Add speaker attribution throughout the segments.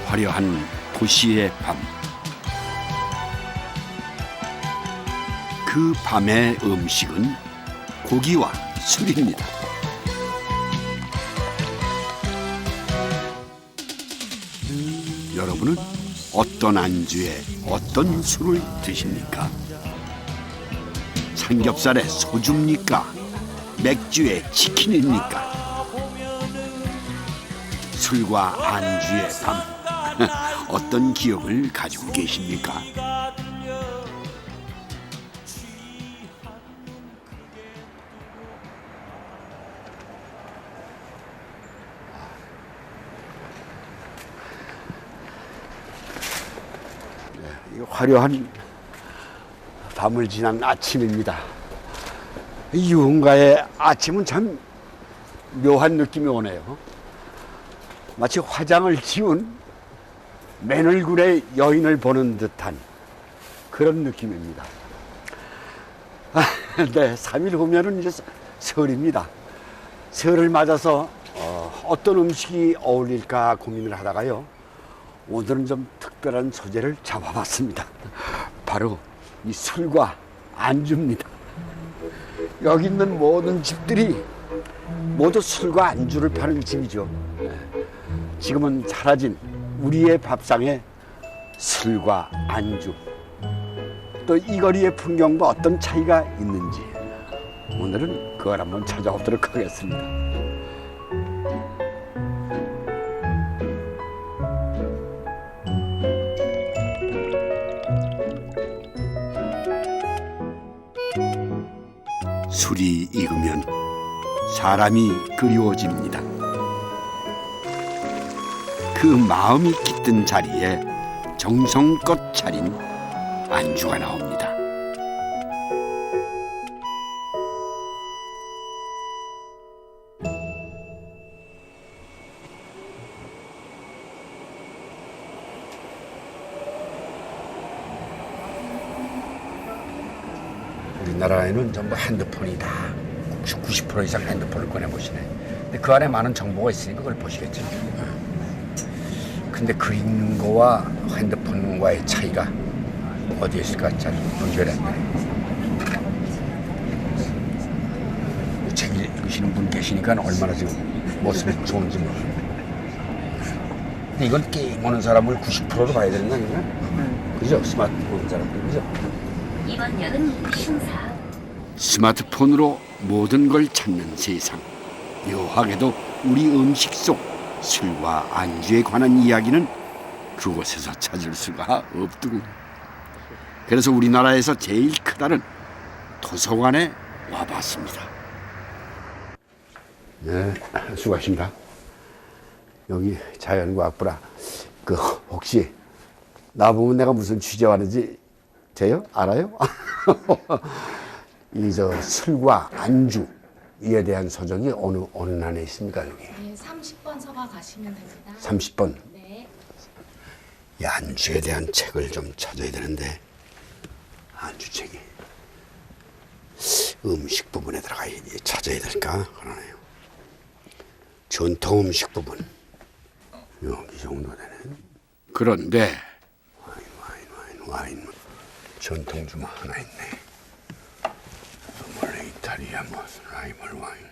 Speaker 1: 화려한 도시의 밤. 그 밤의 음식은 고기와 술입니다. 여러분은 어떤 안주에 어떤 술을 드십니까? 삼겹살에 소주입니까? 맥주에 치킨입니까? 술과 안주의 밤, 어떤 기억을 가지고 계십니까? 화려한 밤을 지난 아침입니다. 유흥가의 아침은 참 묘한 느낌이 오네요. 마치 화장을 지운 맨얼굴의 여인을 보는 듯한 그런 느낌입니다. 네, 3일 후면은 이제 설입니다. 설을 맞아서 어떤 음식이 어울릴까 고민을 하다가요. 오늘은 좀 특별한 소재를 잡아봤습니다. 바로 이 술과 안주입니다. 여기 있는 모든 집들이 모두 술과 안주를 파는 집이죠. 지금은 사라진 우리의 밥상에 술과 안주, 또 이 거리의 풍경과 어떤 차이가 있는지 오늘은 그걸 한번 찾아보도록 하겠습니다. 술이 익으면 사람이 그리워집니다. 그 마음이 깃든 자리에 정성껏 차린 안주가 나옵니다. 우리나라에는 전부 핸드폰이 다 90% 이상 핸드폰을 꺼내보시네. 근데 그 안에 많은 정보가 있으니까 그걸 보시겠죠. 근데 글 읽는 거와 핸드폰과의 차이가 어디에 있을까 잘 분별이 안 되네. 책 읽으시는 분 계시니까 얼마나 지금 모습이 좋은지 모르겠네. 근데 이건 게임 하는 사람을 90%로 봐야 되는 거 아닌가? 그죠? 스마트폰 하는 사람들, 그죠?
Speaker 2: 이번 역은 흉사.
Speaker 1: 스마트폰으로 모든 걸 찾는 세상. 묘하게도 우리 음식 속 술과 안주에 관한 이야기는 그곳에서 찾을 수가 없더군. 그래서 우리나라에서 제일 크다는 도서관에 와봤습니다. 네, 수고하십니다. 여기 자연과학부라. 그 혹시 나보면 내가 무슨 취재하는지 돼요? 알아요? 이 저 술과 안주 이에 대한 서적이 어느 난에 있습니까 여기?
Speaker 2: 네, 30번 서가 가시면 됩니다.
Speaker 1: 30번.
Speaker 2: 네.
Speaker 1: 이 안주에 대한 책을 좀 찾아야 되는데 안주책이 음식 부분에 들어가 찾아야 될까 그러네요. 전통 음식 부분 여기 정도 되네. 그런데 와인 전통 좀 하나 있네. 원래 이탈리아 뭐 라이벌 와인.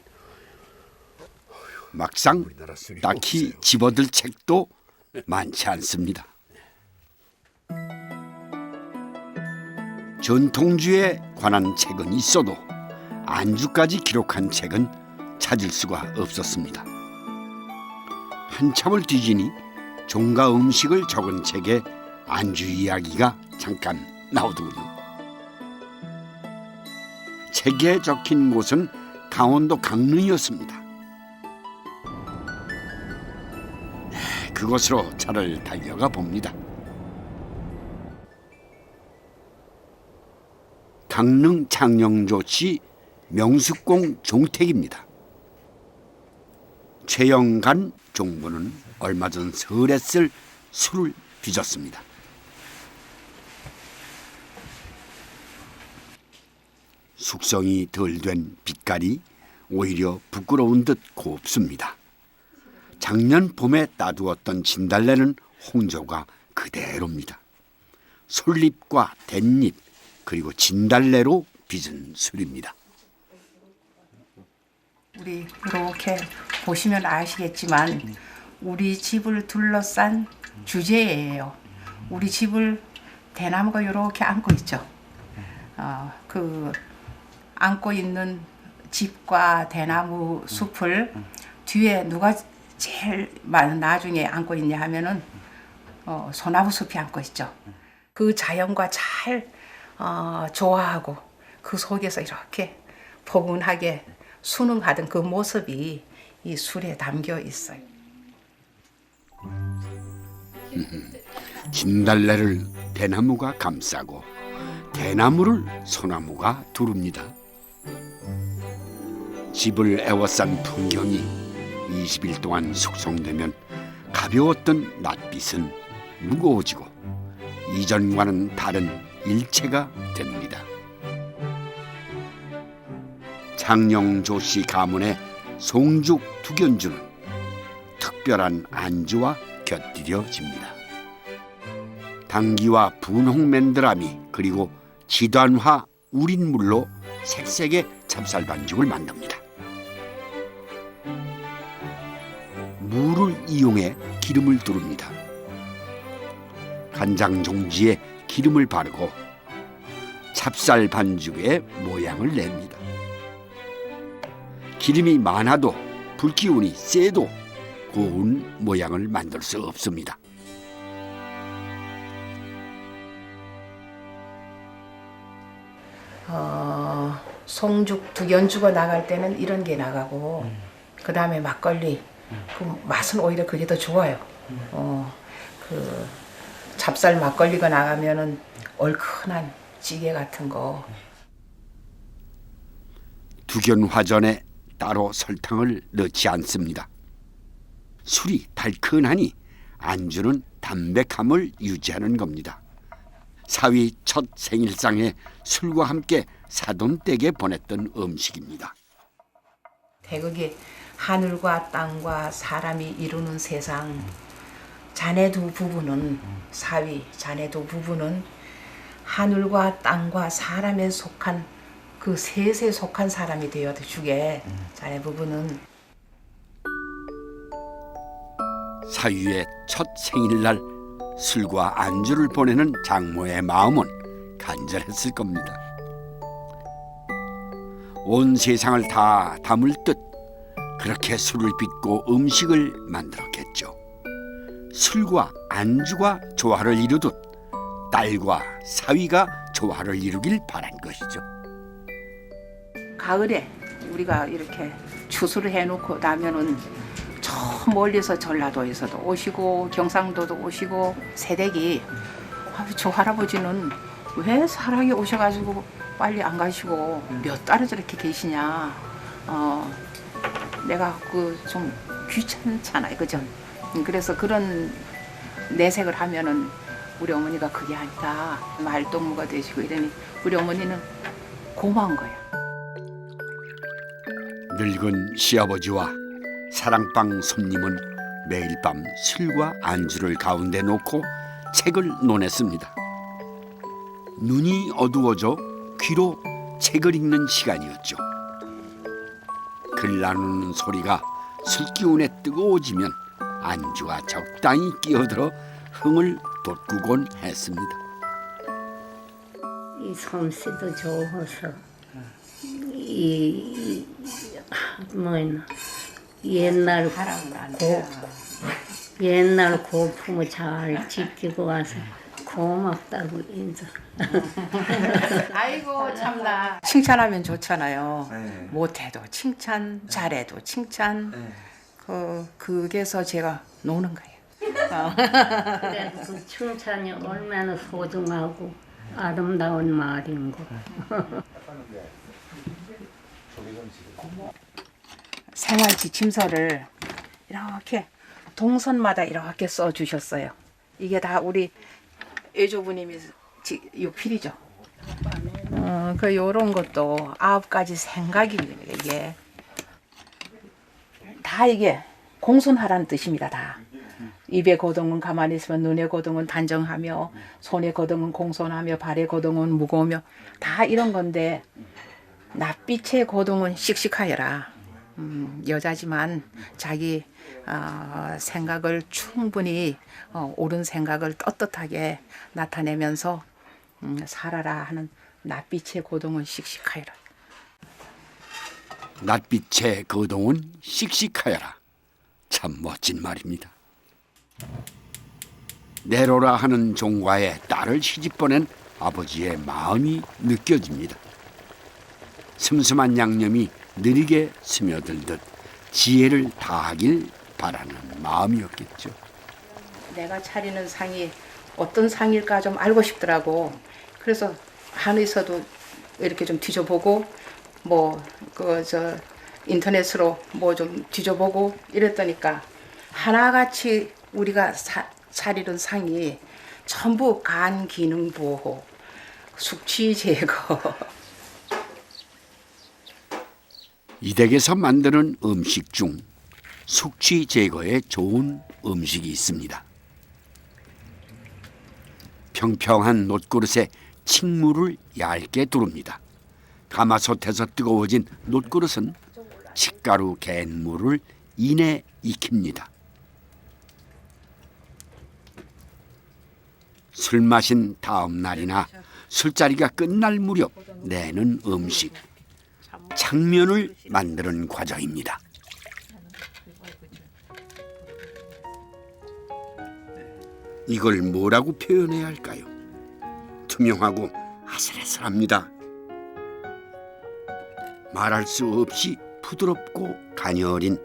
Speaker 1: 막상 딱히 집어들 책도 많지 않습니다. 전통주에 관한 책은 있어도 안주까지 기록한 책은 찾을 수가 없었습니다. 한참을 뒤지니 종가 음식을 적은 책에 안주 이야기가 잠깐 나오더군요. 책에 적힌 곳은 강원도 강릉이었습니다. 그곳으로 차를 달려가 봅니다. 강릉 창녕조씨 명숙공 종택입니다. 최영간 종부는 얼마 전 설에 쓸 술을 빚었습니다. 숙성이 덜 된 빛깔이 오히려 부끄러운 듯 곱습니다. 작년 봄에 따두었던 진달래는 홍조가 그대로입니다. 솔잎과 댄잎 그리고 진달래로 빚은 술입니다.
Speaker 3: 우리 이렇게 보시면 아시겠지만 우리 집을 둘러싼 주제예요. 우리 집을 대나무가 이렇게 안고 있죠. 그 안고 있는 집과 대나무 숲을 뒤에 누가 제일 나중에 안고 있냐 하면은 소나무 숲이 안고 있죠. 그 자연과 잘 조화하고 그 속에서 이렇게 포근하게 순응하던 그 모습이 이 술에 담겨 있어요.
Speaker 1: 진달래를 대나무가 감싸고 대나무를 소나무가 두릅니다. 집을 에워싼 풍경이 20일 동안 숙성되면 가벼웠던 낯빛은 무거워지고 이전과는 다른 일체가 됩니다. 장영조 씨 가문의 송죽 두견주는 특별한 안주와 곁들여집니다. 당귀와 분홍 맨드라미 그리고 지단화 우린물로 색색의 찹쌀 반죽을 만듭니다. 물을 이용해 기름을 두릅니다. 간장 종지에 기름을 바르고 찹쌀 반죽의 모양을 냅니다. 기름이 많아도 불기운이 세도 고운 모양을 만들 수 없습니다.
Speaker 3: 송죽 두견주가 나갈 때는 이런 게 나가고 그 다음에 막걸리 그 맛은 오히려 그게 더 좋아요. 그 찹쌀 막걸리가 나가면은 얼큰한 찌개 같은 거.
Speaker 1: 두견화전에 따로 설탕을 넣지 않습니다. 술이 달큰하니 안주는 담백함을 유지하는 겁니다. 사위 첫 생일상에 술과 함께 사돈댁에 보냈던 음식입니다.
Speaker 3: 태극이 하늘과 땅과 사람이 이루는 세상. 자네 두 부부는 사위, 자네 두 부부는 하늘과 땅과 사람에 속한 그 셋에 속한 사람이 되어 주게. 자네 부부는
Speaker 1: 사위의 첫 생일날 술과 안주를 보내는 장모의 마음은 간절했을 겁니다. 온 세상을 다 담을 듯 그렇게 술을 빚고 음식을 만들었겠죠. 술과 안주가 조화를 이루듯 딸과 사위가 조화를 이루길 바란 것이죠.
Speaker 3: 가을에 우리가 이렇게 추수를 해놓고 나면은 저 멀리서 전라도에서도 오시고 경상도도 오시고 새댁이 저 할아버지는 왜 사랑에 오셔가지고 빨리 안 가시고 몇 달을 저렇게 계시냐. 내가 그 좀 귀찮잖아요, 그죠? 그래서 그런 내색을 하면은 우리 어머니가 그게 아니다. 말동무가 되시고 이러니 우리 어머니는 고마운 거예요.
Speaker 1: 늙은 시아버지와 사랑방 손님은 매일 밤 술과 안주를 가운데 놓고 책을 논했습니다. 눈이 어두워져 귀로 책을 읽는 시간이었죠. 글 나누는 소리가 술기운에 뜨거워지면 안주가 적당히 끼어들어 흥을 돋구곤 했습니다.
Speaker 4: 이 솜씨도 좋아서 이 뭐였나 옛날 고품을 잘 지키고 와서 고맙다고 인사.
Speaker 3: 아이고 참나. 칭찬하면 좋잖아요.
Speaker 5: 네.
Speaker 3: 못해도 칭찬, 잘해도 칭찬. 그게서 제가 노는 거예요.
Speaker 4: 그래서 그 칭찬이 얼마나 소중하고 아름다운 말인 거.
Speaker 3: 생활 지침서를 이렇게 동선마다 이렇게 써주셨어요. 이게 다 우리 애조부님이 유필이죠. 그 요런 것도 9가지 생각입니다. 이게 다 이게 공손하라는 뜻입니다. 다 입의 고동은 가만히 있으면 눈의 고동은 단정하며 손의 고동은 공손하며 발의 고동은 무거우며 다 이런 건데 낯빛의 고동은 씩씩하여라. 여자지만 자기 생각을 충분히 옳은 생각을 떳떳하게 나타내면서 살아라 하는 낯빛의 고동은 씩씩하여라.
Speaker 1: 낯빛의 거동은 씩씩하여라. 참 멋진 말입니다. 내로라 하는 종과에 딸을 시집보낸 아버지의 마음이 느껴집니다. 슴슴한 양념이 느리게 스며들듯 지혜를 다하길 바라는 마음이었겠죠.
Speaker 3: 내가 차리는 상이 어떤 상일까 좀 알고 싶더라고. 그래서 한의서도 이렇게 좀 뒤져보고 인터넷으로 뭐 좀 뒤져보고 이랬더니까 하나같이 우리가 차리는 상이 전부 간 기능 보호, 숙취 제거.
Speaker 1: 이 댁에서 만드는 음식 중 숙취 제거에 좋은 음식이 있습니다. 평평한 놋그릇에 칡물을 얇게 두릅니다. 가마솥에서 뜨거워진 놋그릇은 칡가루 갯물을 이내 익힙니다. 술 마신 다음 날이나 술자리가 끝날 무렵 내는 음식, 창면을 만드는 과정입니다. 이걸 뭐라고 표현해야 할까요? 투명하고 아슬아슬합니다. 말할 수 없이 부드럽고 가녀린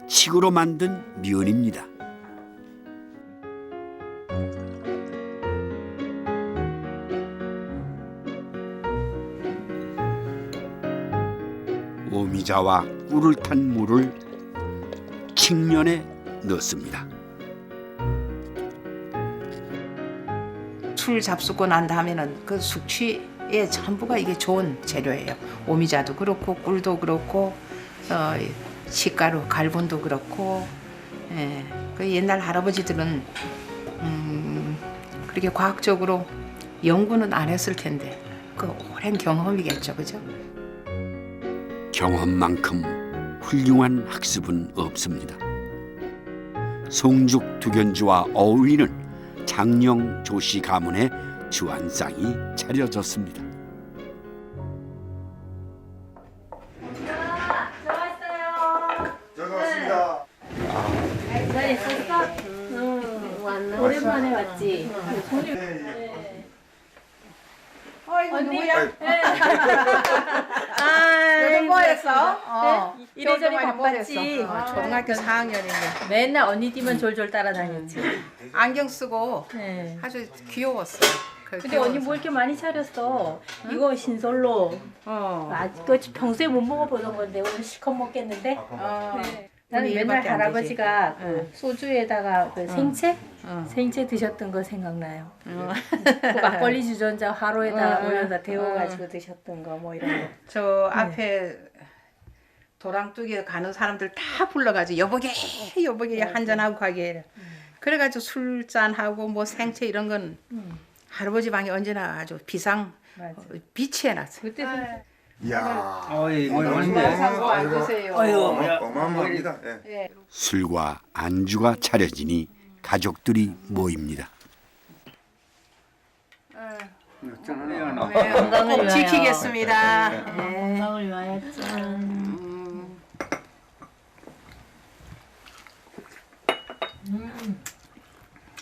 Speaker 1: 칡으로 만든 면입니다. 오미자와 꿀을 탄 물을 칡면에 넣습니다.
Speaker 3: 술 잡수고 난 다음에는 그 숙취의 전부가 이게 좋은 재료예요. 오미자도 그렇고 꿀도 그렇고 칡가루, 갈분도 그렇고. 그 옛날 할아버지들은 그렇게 과학적으로 연구는 안 했을 텐데 그 오랜 경험이겠죠, 그죠?
Speaker 1: 경험만큼 훌륭한 학습은 없습니다. 송죽 두견주와 어울리는 장령 조씨 가문의 주안상이 차려졌습니다.
Speaker 2: 오랜만에 왔지.
Speaker 3: 누구야?
Speaker 2: 요즘
Speaker 3: 뭐 했어?
Speaker 2: 이래저래 바빴지.
Speaker 3: 초등학교 4학년인데
Speaker 2: 맨날 언니 뒤만 졸졸 따라다녔지.
Speaker 3: 안경 쓰고
Speaker 2: 네.
Speaker 3: 아주 귀여웠어.
Speaker 2: 근데 언니 뭐 이렇게 많이 차렸어? 이거 신솔로. 그 평소에 못 먹어보던 건데 오늘 실컷 먹겠는데? 네. 나는
Speaker 3: 우리
Speaker 2: 맨날
Speaker 3: 일밖에 안
Speaker 2: 할아버지가
Speaker 3: 되지.
Speaker 2: 그 소주에다가 그 생채? 생채 드셨던 거 생각나요. 그 막걸리 주전자 화로에다 올려다 데워가지고 드셨던 거 뭐 이런 거.
Speaker 3: 저 앞에 도랑뚜기 가는 사람들 다 불러가지고 여보게 한잔하고 가게. 그래가지고 술잔하고 뭐 생채 이런 건 할아버지 방에 언제나 아주 비상
Speaker 2: 맞아.
Speaker 3: 비치해 놨어요.
Speaker 2: 그때
Speaker 5: 이야,
Speaker 6: 어이, 뭐
Speaker 3: 하고 앉으세요.
Speaker 5: 어마어마합니다. 예.
Speaker 1: 술과 안주가 차려지니 가족들이 모입니다.
Speaker 3: 건강을 꼭 지키겠습니다.
Speaker 2: 건강을 위하여 짠.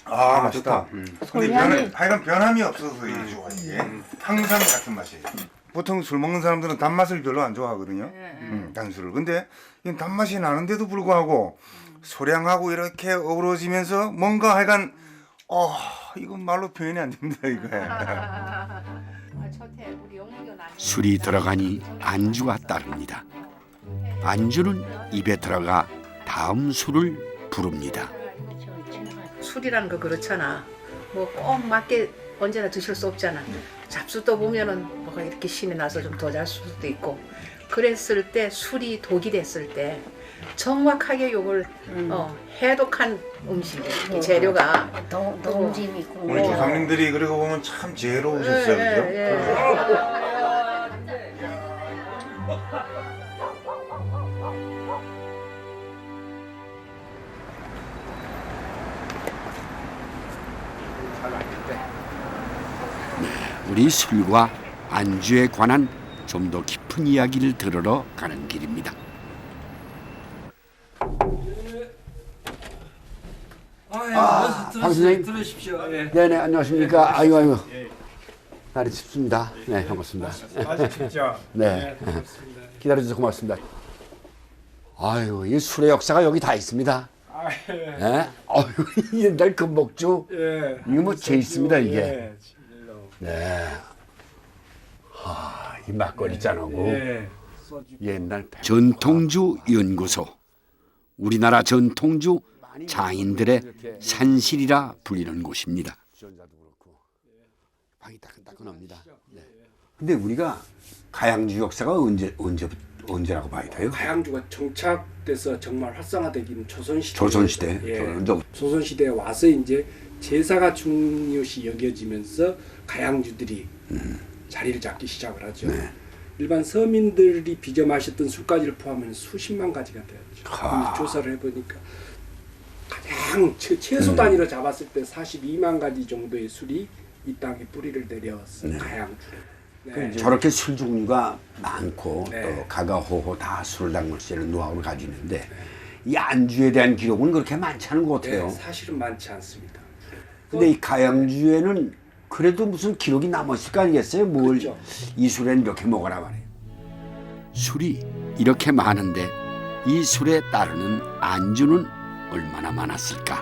Speaker 5: 아, 맛있다. 근데
Speaker 2: 향이-
Speaker 5: 하여간 변함이 없어서 이게 좋아 이게. 항상 같은 맛이에요. 보통 술 먹는 사람들은 단맛을 별로 안 좋아하거든요. 단술을. 근데 이 단맛이 나는데도 불구하고 소량하고 이렇게 어우러지면서 뭔가 하여간 이건 말로 표현이 안 됩니다 이거야.
Speaker 1: 술이 들어가니 안주가 따릅니다. 안주는 입에 들어가 다음 술을 부릅니다.
Speaker 3: 술이라는 거 그렇잖아. 뭐 꼭 맞게 언제나 드실 수 없잖아. 잡수도 보면은 뭐가 이렇게 신이 나서 좀 더 잘 수도 있고. 그랬을 때 술이 독이 됐을 때 정확하게 요걸 해독한 음식이에요. 재료가.
Speaker 4: 동심 있고.
Speaker 5: 우리 조상님들이 그러고 보면 참 지혜로우셨어요. 그죠?
Speaker 1: 우리 술과 안주에 관한 좀 더 깊은 이야기를 들으러 가는 길입니다. 박 선생님
Speaker 6: 들으십시오. 예.
Speaker 1: 네네 안녕하십니까. 아이고 날이 춥습니다. 네 반갑습니다.
Speaker 6: 아주 춥죠.
Speaker 1: 네
Speaker 6: 반갑습니다.
Speaker 1: 기다려주셔서 고맙습니다. 아유 이 술의 역사가 여기 다 있습니다.
Speaker 6: 아, 예.
Speaker 1: 예? 어휴 옛날 금목주
Speaker 6: 예.
Speaker 1: 이거 뭐 제 있습니다 이게.
Speaker 6: 예. 진실로.
Speaker 1: 네. 이 막걸리 잔하고
Speaker 6: 예. 소주.
Speaker 1: 옛날 전통주 연구소. 우리나라 전통주 장인들의 산실이라 불리는 곳입니다. 주전자도 그렇고 방이 따끈따끈합니다. 네. 근데 우리가 가양주 역사가 언제라고 봐야 돼요?
Speaker 6: 가양주가 정착돼서 정말 활성화되기는 조선시대.
Speaker 1: 조선시대.
Speaker 6: 예. 조선시대에 와서 이제 제사가 중요시 여겨지면서 가양주들이 자리를 잡기 시작을 하죠.
Speaker 1: 네.
Speaker 6: 일반 서민들이 빚어 마셨던 술까지를 포함하면 수십만 가지가 되었죠.
Speaker 1: 하.
Speaker 6: 조사를 해보니까 가장 최소 단위로 잡았을 때 42만 가지 정도의 술이 이 땅에 뿌리를 내렸어요. 가양주를. 네.
Speaker 1: 저렇게 술 종류가 많고
Speaker 6: 네.
Speaker 1: 또 가가호호 다 술을 담글 수 있는 노하우를 가지고 있는데 이 안주에 대한 기록은 그렇게 많지 않은 것 같아요.
Speaker 6: 네, 사실은 많지 않습니다.
Speaker 1: 근데 이 가양주에는 그래도 무슨 기록이 남았을 거 아니겠어요? 뭘
Speaker 6: 그렇죠.
Speaker 1: 이 술엔 이렇게 먹어라 말이에요. 술이 이렇게 많은데 이 술에 따르는 안주는 얼마나 많았을까?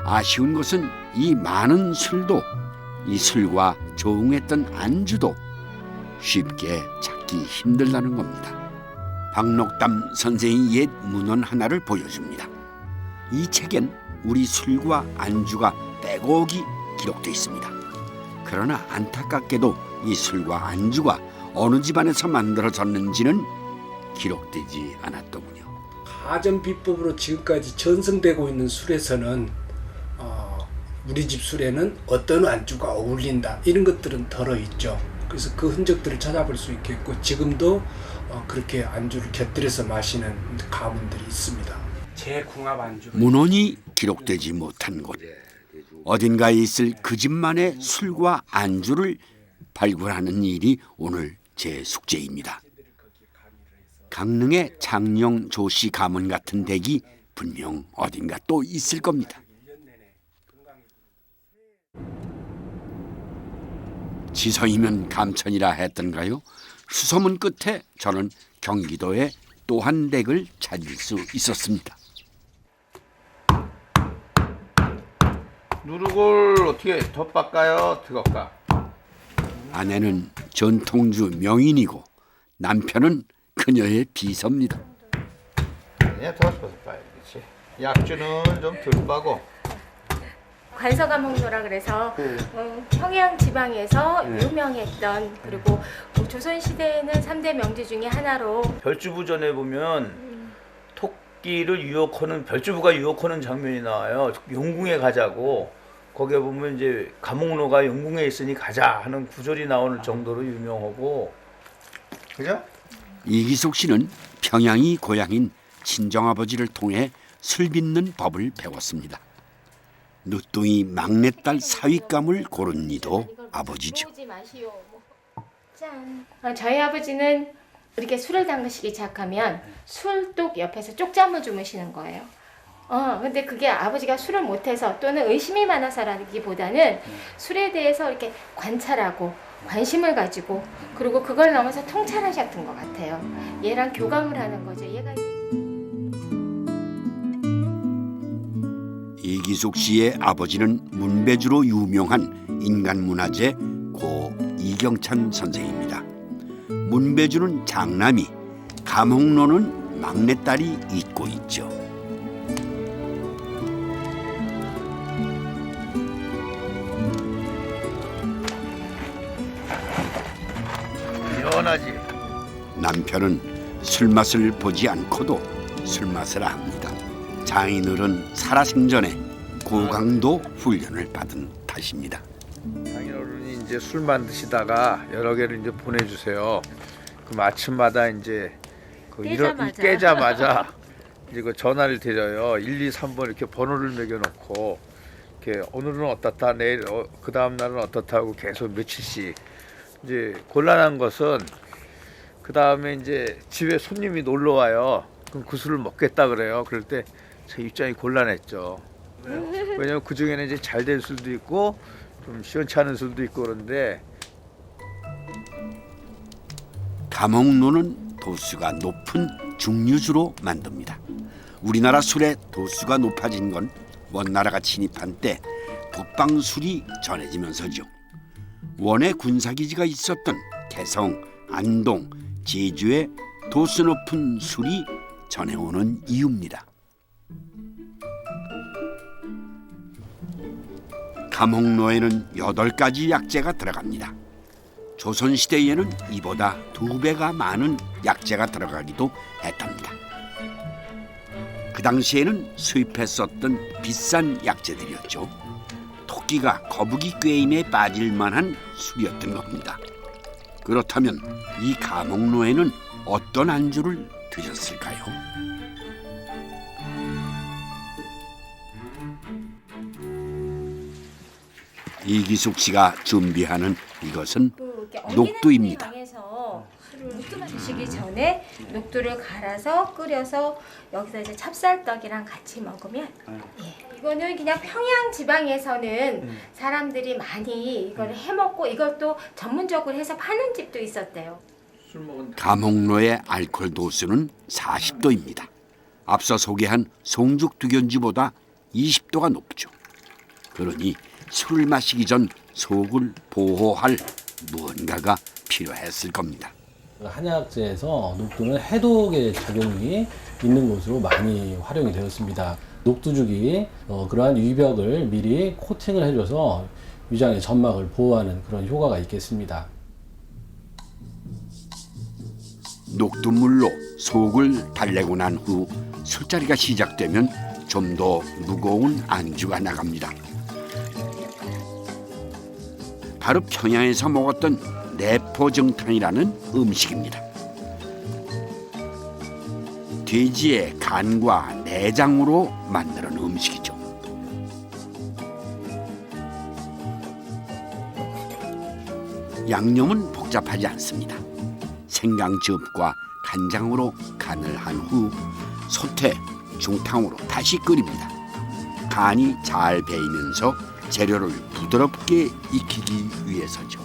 Speaker 1: 아쉬운 것은 이 많은 술도 이 술과 조응했던 안주도 쉽게 찾기 힘들다는 겁니다. 박록담 선생의 옛 문헌 하나를 보여줍니다. 이 책엔 우리 술과 안주가 빼곡히 기록되어 있습니다. 그러나 안타깝게도 이 술과 안주가 어느 집안에서 만들어졌는지는 기록되지 않았더군요.
Speaker 6: 가전 비법으로 지금까지 전승되고 있는 술에서는 우리 집 술에는 어떤 안주가 어울린다 이런 것들은 덜어 있죠. 그래서 그 흔적들을 찾아볼 수 있겠고 지금도 그렇게 안주를 곁들여서 마시는 가문들이 있습니다. 제궁합 안주.
Speaker 1: 문헌이 기록되지 못한 곳 어딘가에 있을 그 집만의 술과 안주를 발굴하는 일이 오늘 제 숙제입니다. 강릉의 장령 조씨 가문 같은 댁이 분명 어딘가 또 있을 겁니다. 지성이면 감천이라 했던가요? 수소문 끝에 저는 경기도에 또 한 댁을 찾을 수 있었습니다.
Speaker 7: 누룩을 어떻게 덧바까요? 뜨겁까?
Speaker 1: 아내는 전통주 명인이고 남편은 그녀의 비서입니다.
Speaker 7: 그냥 덧바서 봐야 되지. 약주는 좀 덜 빠고.
Speaker 2: 관서가목로라 그래서 평양 지방에서 유명했던 그리고 조선시대에는 3대 명주 중에 하나로
Speaker 8: 별주부전에 보면 토끼를 유혹하는 별주부가 유혹하는 장면이 나와요. 용궁에 가자고 거기에 보면 이제 가목로가 용궁에 있으니 가자 하는 구절이 나오는 정도로 유명하고 그죠?
Speaker 1: 이기숙 씨는 평양이 고향인 친정아버지를 통해 술 빚는 법을 배웠습니다. 누뚱이 막내딸 사윗감을 고른 이도 아버지죠.
Speaker 2: 짠. 저희 아버지는 이렇게 술을 담그시기 시작하면 술독 옆에서 쪽잠을 주무시는 거예요. 근데 그게 아버지가 술을 못해서 또는 의심이 많아서라기보다는 술에 대해서 이렇게 관찰하고 관심을 가지고 그리고 그걸 넘어서 통찰하셨던 것 같아요. 얘랑 교감을 하는 거죠. 얘가
Speaker 1: 이기숙 씨의 아버지는 문배주로 유명한 인간문화재 고 이경찬 선생입니다. 문배주는 장남이, 가목로는 막내딸이 잇고 있죠.
Speaker 7: 연하지.
Speaker 1: 남편은 술맛을 보지 않고도 술맛을 압니다. 장인어른 살아생전에 고강도 훈련을 받은 탓입니다.
Speaker 9: 장인어른이 이제 술 만드시다가 여러 개를 이제 보내주세요. 그럼 아침마다 이제 깨자마자 이제 그 전화를 드려요. 1, 2, 3번 이렇게 번호를 매겨놓고 이렇게 오늘은 어떻다, 내일 그 다음 날은 어떻다 하고 계속 며칠씩. 이제 곤란한 것은 그 다음에 이제 집에 손님이 놀러 와요. 그럼 그 술을 먹겠다 그래요. 그럴 때 제 입장이 곤란했죠. 왜냐면 그 중에는 이제 잘 된 술도 있고 좀 시원치 않은 술도 있고 그런데.
Speaker 1: 감옥로는 도수가 높은 중류주로 만듭니다. 우리나라 술의 도수가 높아진 건 원나라가 침입한 때 북방술이 전해지면서죠. 원의 군사기지가 있었던 개성, 안동, 제주에 도수 높은 술이 전해오는 이유입니다. 감옥로에는 8가지 약재가 들어갑니다. 조선시대에는 이보다 2배가 많은 약재가 들어가기도 했답니다. 그 당시에는 수입했었던 비싼 약재들이었죠. 토끼가 거북이 꾀임에 빠질 만한 술이었던 겁니다. 그렇다면 이 감옥로에는 어떤 안주를 드셨을까요? 이기숙 씨가 준비하는 이것은 녹두입니다.
Speaker 2: 녹두 마시기 전에 녹두를 갈아서 끓여서 여기서 이제 찹쌀떡이랑 같이 먹으면 이거는 그냥 평양 지방에서는 사람들이 많이 이걸 해먹고 이것도 전문적으로 해서 파는 집도 있었대요.
Speaker 1: 감옥로의 알코올 도수는 40도입니다. 앞서 소개한 송죽 두견주보다 20도가 높죠. 그러니 술을 마시기 전 속을 보호할 무언가가 필요했을 겁니다.
Speaker 10: 한약재에서 녹두는 해독의 작용이 있는 것으로 많이 활용이 되었습니다. 녹두죽이 그러한 위벽을 미리 코팅을 해줘서 위장의 점막을 보호하는 그런 효과가 있겠습니다.
Speaker 1: 녹두물로 속을 달래고 난 후 술자리가 시작되면 좀 더 무거운 안주가 나갑니다. 바로 평양에서 먹었던 내포정탕이라는 음식입니다. 돼지의 간과 내장으로 만드는 음식이죠. 양념은 복잡하지 않습니다. 생강즙과 간장으로 간을 한 후 솥에 중탕으로 다시 끓입니다. 간이 잘 배이면서 재료를 부드럽게 익히기 위해서죠.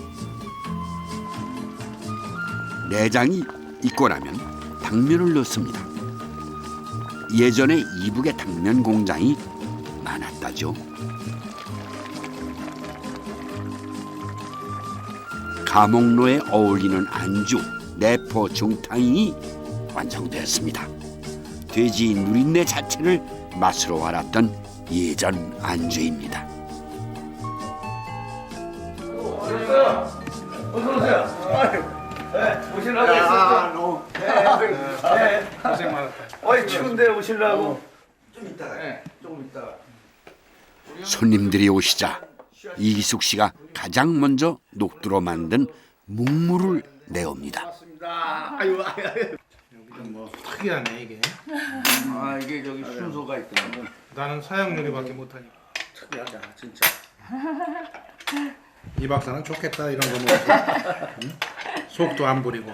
Speaker 1: 내장이 익고 나면 당면을 넣습니다. 예전에 이북에 당면 공장이 많았다죠. 감옥로에 어울리는 안주 내포 중탕이 완성되었습니다. 돼지 누린내 자체를 맛으로 알았던 예전 안주입니다.
Speaker 8: 오시려고 했었죠? 고생 많았다. 추운데 오시려고. 좀 이따가. 조금 이따가.
Speaker 1: 손님들이 오시자 이기숙 씨가 가장 먼저 녹두로 만든 묵물을 내옵니다.
Speaker 7: 여기는 뭐 특이하네 이게.
Speaker 8: 이게 저기 순서가 있더라고.
Speaker 7: 나는 서양 요리밖에 못하니까.
Speaker 8: 특이하다 진짜.
Speaker 7: 이 박사는 좋겠다 이런 거 먹어서. 응? 속도 안 부리고.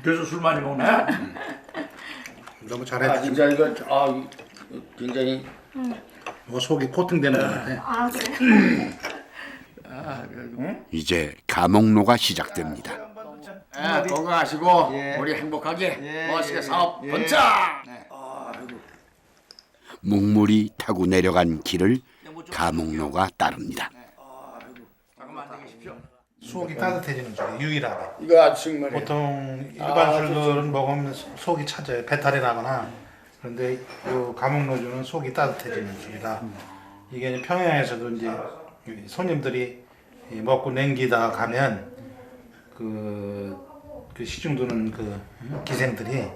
Speaker 8: 그래서 술 많이 먹나요?
Speaker 7: 너무 잘해.
Speaker 8: 진짜 이거 굉장히.
Speaker 7: 뭐 속이 코팅되는 것 같아.
Speaker 1: 이제 감옥로가 시작됩니다.
Speaker 8: 건강하시고 우리 행복하게 멋있게 사업 번창.
Speaker 1: 묵물이 타고 내려간 길을 감옥로가 따릅니다.
Speaker 7: 속이 따뜻해지는 쪽이 유일하게.
Speaker 8: 이거 아주 정말.
Speaker 7: 보통 일반 술들은 먹으면 속이 차져요. 배탈이 나거나. 그런데 이 감옥로주는 속이 따뜻해지는 술이라 이게 이제 평양에서도 이제 손님들이 먹고 냉기다 가면 그 시중 두는 그 기생들이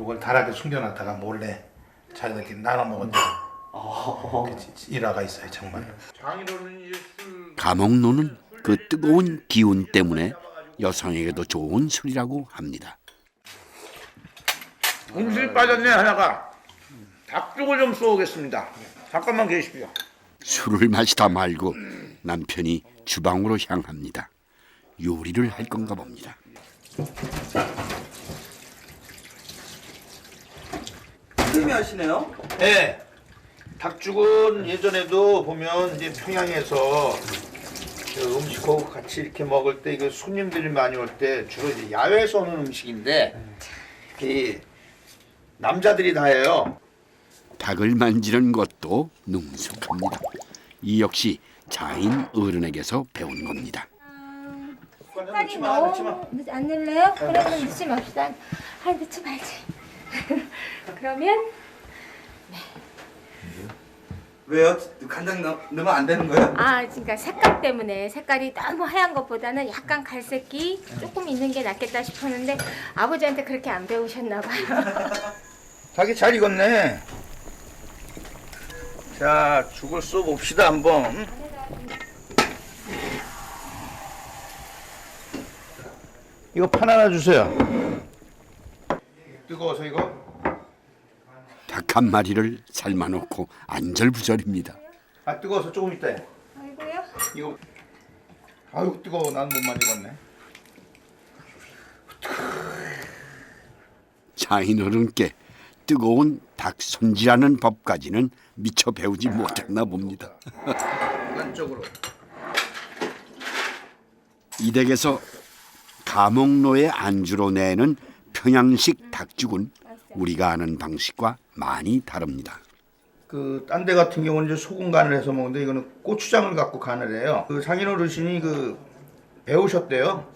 Speaker 7: 요걸 다락에 숨겨놨다가 몰래 자기들끼리 나눠 먹었다. 일화가 있어요 정말.
Speaker 1: 감옥로는 그 뜨거운 기운 때문에 여성에게도 좋은 술이라고 합니다.
Speaker 8: 음식이 빠졌네 하나가. 닭죽을 좀 쏘겠습니다. 잠깐만 계십시오.
Speaker 1: 술을 마시다 말고 남편이 주방으로 향합니다. 요리를 할 건가 봅니다.
Speaker 11: 선생님이 하시네요?
Speaker 8: 네. 닭죽은 예전에도 보면 이제 평양에서 그 음식하고 같이 이렇게 먹을 때 이거 손님들이 많이 올 때 주로 이제 야외에서 오는 음식인데 이 남자들이 다 해요.
Speaker 1: 닭을 만지는 것도 능숙합니다. 이 역시 자인 어른에게서 배운 겁니다.
Speaker 2: 색깔이 너무 안 넣을래요? 그러면 넣지 맙시다. 아니 넣지 말지. 그러면
Speaker 11: 왜요? 간장 넣으면 안 되는 거예요?
Speaker 2: 그러니까 색깔 때문에 색깔이 너무 하얀 것보다는 약간 갈색이 조금 있는 게 낫겠다 싶었는데 아버지한테 그렇게 안 배우셨나 봐요.
Speaker 8: 닭이 잘 익었네. 자, 죽을 쏘봅시다 한번. 이거 판 하나 주세요. 뜨거워서 이거.
Speaker 1: 닭 한 마리를 삶아놓고 안절부절입니다.
Speaker 8: 뜨거워서 조금 있다 해.
Speaker 2: 아이고요.
Speaker 8: 이거. 아유 뜨거워. 난 못 만지겠네.
Speaker 1: 자인 어른께 뜨거운 닭 손질하는 법까지는 미처 배우지 못했나 봅니다.
Speaker 8: 안쪽으로.
Speaker 1: 이 댁에서 감옥로의 안주로 내는 평양식 닭죽은 우리가 아는 방식과 많이 다릅니다.
Speaker 8: 그 딴 데 같은 경우는 이제 소금 간을 해서 먹는데 이거는 고추장을 갖고 간을 해요. 그 장인 어르신이 그 배우셨대요.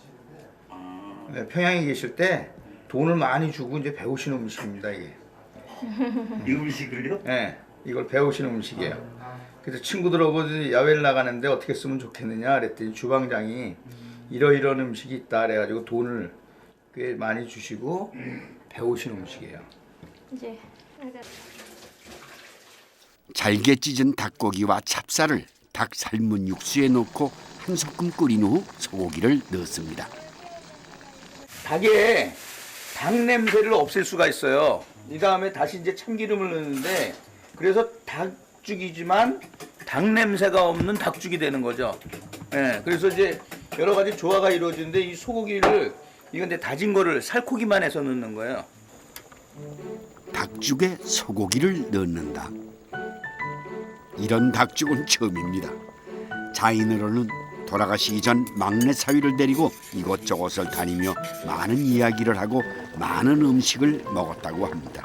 Speaker 8: 네, 평양에 계실 때 돈을 많이 주고 이제 배우신 음식입니다 이게.
Speaker 11: 이 음식을요?
Speaker 8: 네, 이걸 배우신 음식이에요. 그래서 친구들하고 야외를 나가는데 어떻게 쓰면 좋겠느냐 그랬더니 주방장이 이러이러한 음식이 있다 그래가지고 돈을 꽤 많이 주시고 배우신 음식이에요.
Speaker 2: 이제
Speaker 1: 잘게 찢은 닭고기와 찹쌀을 닭 삶은 육수에 넣고 한 소끔 끓인 후 소고기를 넣습니다.
Speaker 8: 닭에 닭 냄새를 없앨 수가 있어요. 이 다음에 다시 이제 참기름을 넣는데 그래서 닭죽이지만 닭 냄새가 없는 닭죽이 되는 거죠. 예, 그래서 이제 여러 가지 조화가 이루어지는데 이 소고기를 이건 이제 다진 거를 살코기만 해서 넣는 거예요.
Speaker 1: 닭죽에 소고기를 넣는다. 이런 닭죽은 처음입니다. 자인으로는 돌아가시기 전 막내 사위를 데리고 이곳저곳을 다니며 많은 이야기를 하고 많은 음식을 먹었다고 합니다.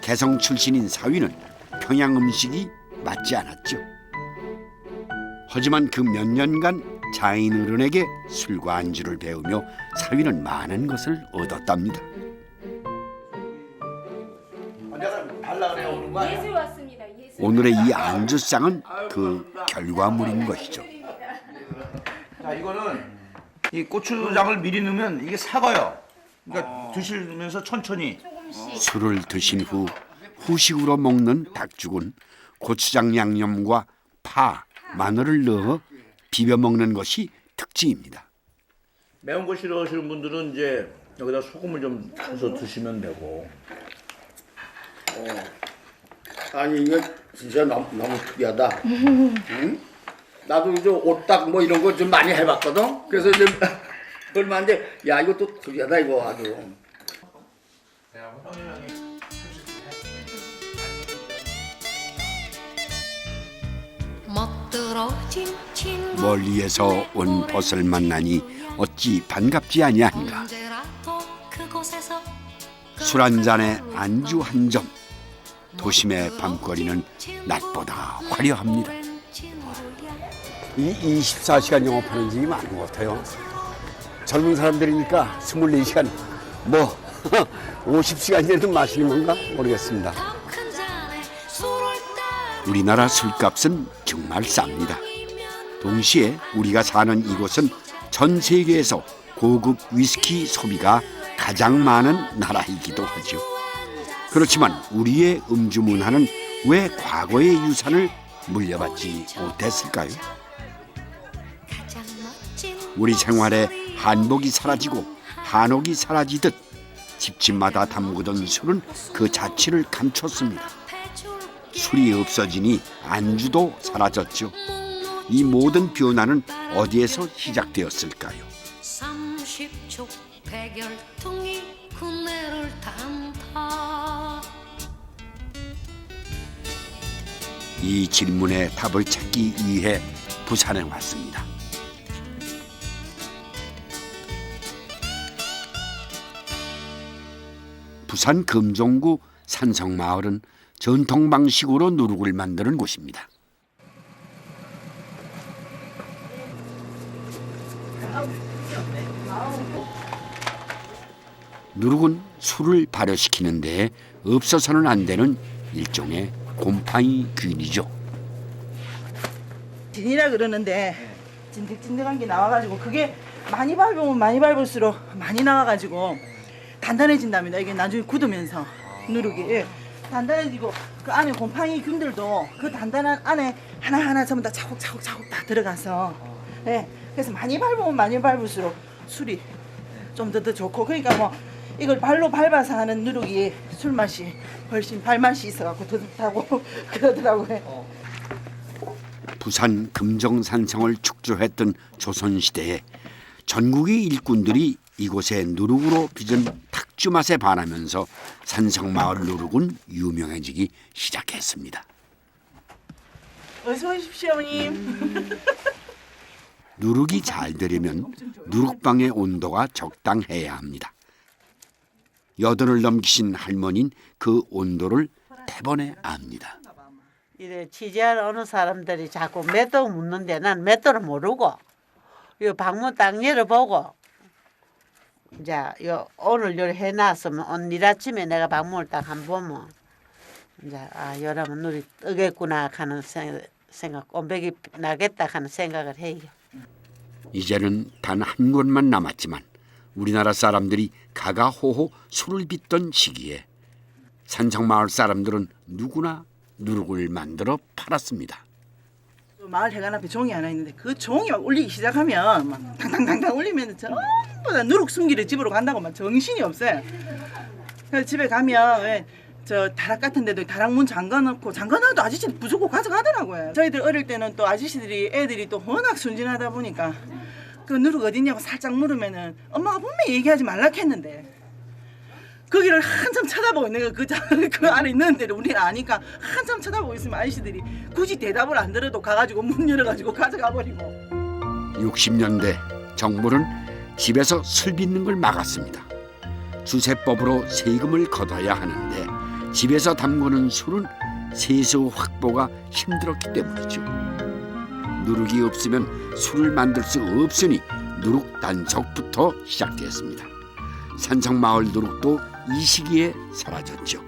Speaker 1: 개성 출신인 사위는 평양 음식이 맞지 않았죠. 하지만 그 몇 년간 자인 어른에게 술과 안주를 배우며 사위는 많은 것을 얻었답니다.
Speaker 2: 예술 왔습니다. 예술.
Speaker 1: 오늘의 이 안주상은 그 결과물인 것이죠.
Speaker 8: 자, 이거는 이 고추장을 미리 넣으면 이게 사가요. 그러니까 드시면서 천천히.
Speaker 1: 술을 드신 후 후식으로 먹는 닭죽은 고추장 양념과 파, 마늘을 넣어 비벼 먹는 것이 특징입니다.
Speaker 8: 매운 거 싫어하시는 분들은 이제 여기다 소금을 좀 쳐서 드시면 되고.
Speaker 12: 아니 이거 진짜 너무 특이하다. 응? 나도 이제 옷딱 뭐 이런 거 좀 많이 해봤거든. 그래서 이제 얼마 안 돼. 야 이것도 특이하다 이거 아주.
Speaker 1: 멀리에서 온 벗을 만나니 어찌 반갑지 아니한가. 술 한 잔에 안주 한 점. 도심의 밤거리는 낮보다 화려합니다. 이 24시간 영업하는 집이 많은 것 같아요. 젊은 사람들이니까 24시간 뭐 50시간이라도 마시는 건가 모르겠습니다. 우리나라 술값은 정말 쌉니다. 동시에 우리가 사는 이곳은 전 세계에서 고급 위스키 소비가 가장 많은 나라이기도 하죠. 그렇지만 우리의 음주 문화는 왜 과거의 유산을 물려받지 못했을까요? 우리 생활에 한복이 사라지고 한옥이 사라지듯 집집마다 담그던 술은 그 자취를 감췄습니다. 술이 없어지니 안주도 사라졌죠. 이 모든 변화는 어디에서 시작되었을까요?
Speaker 13: 30초 백열통이 구매를 담다.
Speaker 1: 이 질문에 답을 찾기 위해 부산에 왔습니다. 부산 금종구 산성마을은 전통 방식으로 누룩을 만드는 곳입니다. 누룩은 술을 발효시키는 데 없어서는 안 되는 일종의 곰팡이 균이죠.
Speaker 14: 진이라 그러는데 찐득찐득한 게 나와가지고 그게 많이 밟으면 많이 밟을수록 많이 나와가지고 단단해진답니다. 이게 나중에 굳으면서 누룩이 단단해지고 그 안에 곰팡이 균들도 그 단단한 안에 하나하나 전부 다 차곡차곡 다 들어가서 그래서 많이 밟으면 많이 밟을수록 술이 좀 더 좋고 그러니까 뭐 이걸 발로 밟아서 하는 누룩이 술 맛이 훨씬 발맛이 있어갖고 더 좋다고 그러더라고요.
Speaker 1: 부산 금정산성을 축조했던 조선시대에 전국의 일꾼들이 이곳에 누룩으로 빚은 탁주 맛에 반하면서 산성마을 누룩은 유명해지기 시작했습니다.
Speaker 14: 어서 오십시오, 어머님.
Speaker 1: 누룩이 잘 되려면 누룩방의 온도가 적당해야 합니다. 여든을 넘기신 할머니는 그 온도를 대번에 압니다.
Speaker 15: 이래 취재하러 오는 사람들이 자꾸 맷도 묻는데 난 맷도를 모르고 이 방문 딱 열어보고 이제 요 오늘 요 해놨으면 오늘 아침에 내가 방문을 딱 한 보면 이제 아 여러분 눈이 뜨겠구나 하는 생각 꼼백이 나겠다 하는 생각을 해요.
Speaker 1: 이제는 단 한 곳만 남았지만 우리나라 사람들이 가가호호 술을 빚던 시기에 산성마을 사람들은 누구나 누룩을 만들어 팔았습니다.
Speaker 14: 마을 해관 앞에 종이 하나 있는데 그 종이 막 울리기 시작하면 막 당당당당 울리면 전부 다 누룩 숨기를 집으로 간다고 막 정신이 없어요. 그래서 집에 가면 저 다락 같은 데도 다락 문 잠가놓고 잠가놔도 아저씨들이 무조건 가져가더라고요. 저희들 어릴 때는 또 아저씨들이 애들이 또 워낙 순진하다 보니까 그 누룩 어딨냐고 살짝 물으면은 엄마가 분명히 얘기하지 말라 했는데 거기를 한참 쳐다보고 있는 그 안에 있는 데를 우리는 아니까 한참 쳐다보고 있으면 아저씨들이 굳이 대답을 안 들어도 가가지고 문 열어가지고 가져가 버리고.
Speaker 1: 60년대 정부는 집에서 술 빚는 걸 막았습니다. 주세법으로 세금을 걷어야 하는데 집에서 담그는 술은 세수 확보가 힘들었기 때문이죠. 누룩이 없으면 술을 만들 수 없으니 누룩 단속부터 시작되었습니다. 산성마을 누룩도 이 시기에 사라졌죠.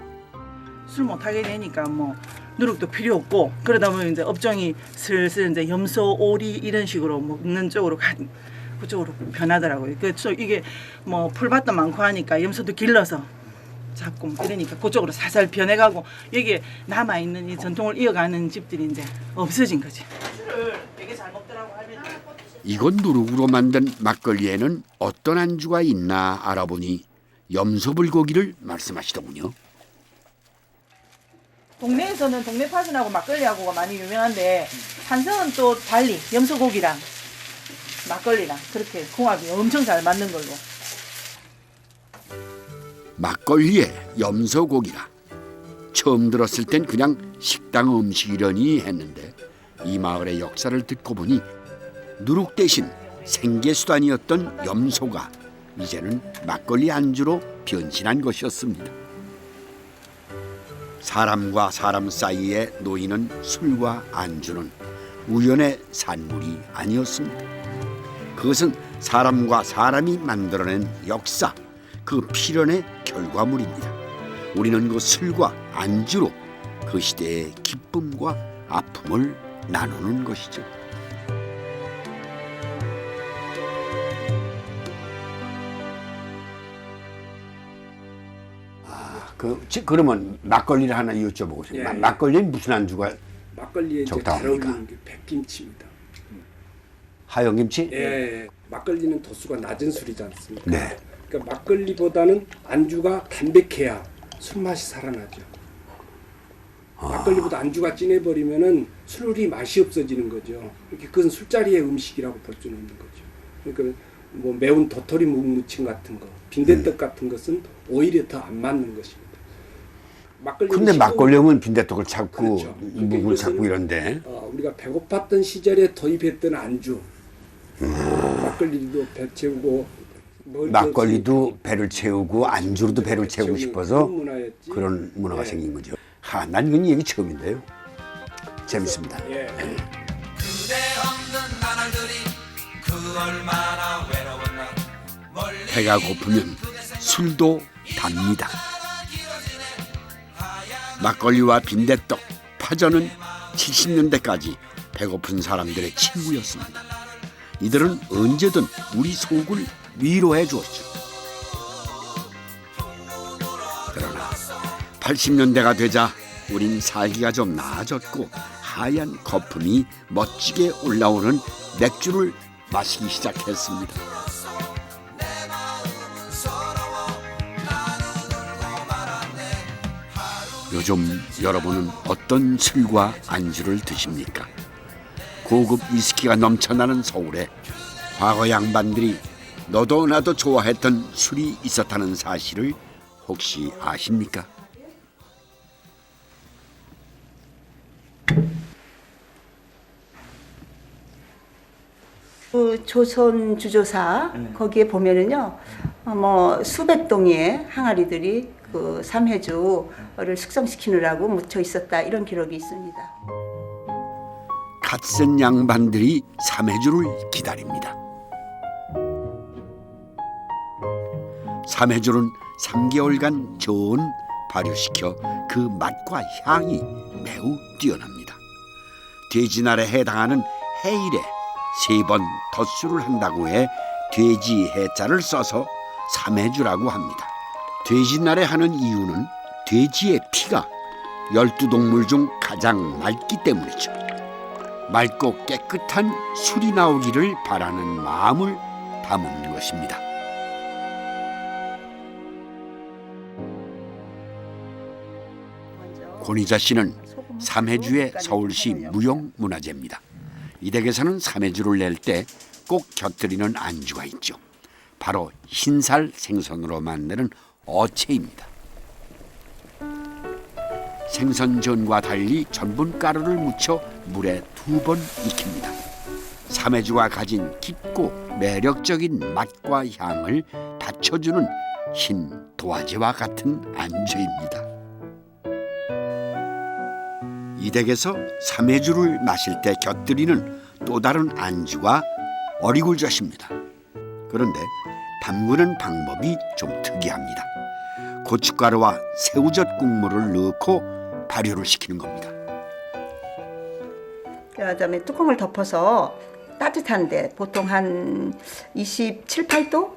Speaker 14: 술 못하게 되니까 뭐 누룩도 필요 없고 그러다 보면 이제 업종이 슬슬 이제 염소, 오리 이런 식으로 먹는 쪽으로 그쪽으로 변하더라고요. 그래서 이게 뭐 풀밭도 많고 하니까 염소도 길러서 잡고 이러니까 그쪽으로 살살 변해가고 여기에 남아 있는 이 전통을 이어가는 집들이 이제 없어진 거지. 술을 되게 잘 먹더라고 하면.
Speaker 1: 이곳 누룩으로 만든 막걸리에는 어떤 안주가 있나 알아보니 염소불고기를 말씀하시더군요.
Speaker 14: 동네에서는 동네 파전하고 막걸리하고가 많이 유명한데 산성은 또 달리 염소고기랑 막걸리랑 그렇게 궁합이 엄청 잘 맞는 걸로.
Speaker 1: 막걸리에 염소고기라. 처음 들었을 땐 그냥 식당 음식이려니 했는데 이 마을의 역사를 듣고 보니 누룩 대신 생계수단이었던 염소가 이제는 막걸리 안주로 변신한 것이었습니다. 사람과 사람 사이에 놓이는 술과 안주는 우연의 산물이 아니었습니다. 그것은 사람과 사람이 만들어낸 역사, 그 필연의 결과물입니다. 우리는 그 술과 안주로 그 시대의 기쁨과 아픔을 나누는 것이죠. 그러면 막걸리를 하나 여쭤보고 싶어요.
Speaker 6: 예.
Speaker 1: 막걸리는 무슨 안주가
Speaker 6: 막걸리에 이제 잘
Speaker 1: 적당합니까?
Speaker 6: 어울리는 게 백김치입니다.
Speaker 1: 하얀김치?
Speaker 6: 예. 막걸리는 도수가 낮은 술이지 않습니까?
Speaker 1: 네.
Speaker 6: 그러니까 막걸리보다는 안주가 담백해야 술 맛이 살아나죠. 막걸리보다 안주가 진해버리면은 술이 맛이 없어지는 거죠. 그건 술자리의 음식이라고 볼 수는 있는 거죠. 그러니까 뭐 매운 도토리 묵무침 같은 거, 빈대떡 같은 것은 오히려 더 안 맞는 것입니다.
Speaker 1: 근데 막걸리는 빈대떡을 찾고
Speaker 6: 그렇죠.
Speaker 1: 묵을
Speaker 6: 이것은,
Speaker 1: 찾고 이런데
Speaker 6: 우리가 배고팠던 시절에 도입했던 안주. 막걸리도 배 채우고
Speaker 1: 막걸리도 배를 채우고 안주로도 배를 채우고 싶어서
Speaker 6: 그런 문화였지.
Speaker 1: 그런 문화가
Speaker 6: 네.
Speaker 1: 생긴 거죠. 난 이건 얘기 처음인데요. 재밌습니다.
Speaker 6: 예.
Speaker 16: 그대 없는 나날들이 그 얼마나 외로웠나.
Speaker 1: 배가 고프면 술도 답니다. 막걸리와 빈대떡, 파전은 70년대까지 배고픈 사람들의 친구였습니다. 이들은 언제든 우리 속을 위로해 주었죠. 그러나 80년대가 되자 우린 살기가 좀 나아졌고 하얀 거품이 멋지게 올라오는 맥주를 마시기 시작했습니다. 요즘 여러분은 어떤 술과 안주를 드십니까? 고급 위스키가 넘쳐나는 서울에 과거 양반들이 너도 나도 좋아했던 술이 있었다는 사실을 혹시 아십니까?
Speaker 17: 그 조선 주조사 거기에 보면은요, 뭐 수백 동의 항아리들이 그 삼해주를 숙성시키느라고 묻혀 있었다 이런 기록이 있습니다.
Speaker 1: 갓센 양반들이 삼해주를 기다립니다. 삼해주는 3개월간 저온 발효시켜 그 맛과 향이 매우 뛰어납니다. 돼지날에 해당하는 해일에 3번 덧술을 한다고 해 돼지 해자를 써서 삼해주라고 합니다. 돼지날에 하는 이유는 돼지의 피가 12동물 중 가장 맑기 때문이죠. 맑고 깨끗한 술이 나오기를 바라는 마음을 담은 것입니다. 권희자 씨는 삼해주의 서울시 무형문화재입니다. 이 댁에서는 삼해주를 낼 때 꼭 곁들이는 안주가 있죠. 바로 흰살 생선으로 만드는 어채입니다. 생선전과 달리 전분가루를 묻혀 물에 2번 익힙니다. 삼해주가 가진 깊고 매력적인 맛과 향을 받쳐주는 흰 도화지와 같은 안주입니다. 이 댁에서 삼해주를 마실 때 곁들이는 또 다른 안주가 어리굴젓입니다. 그런데 담그는 방법이 좀 특이합니다. 고춧가루와 새우젓 국물을 넣고 발효를 시키는 겁니다.
Speaker 17: 그다음에 뚜껑을 덮어서 따뜻한데 보통 한 27, 8도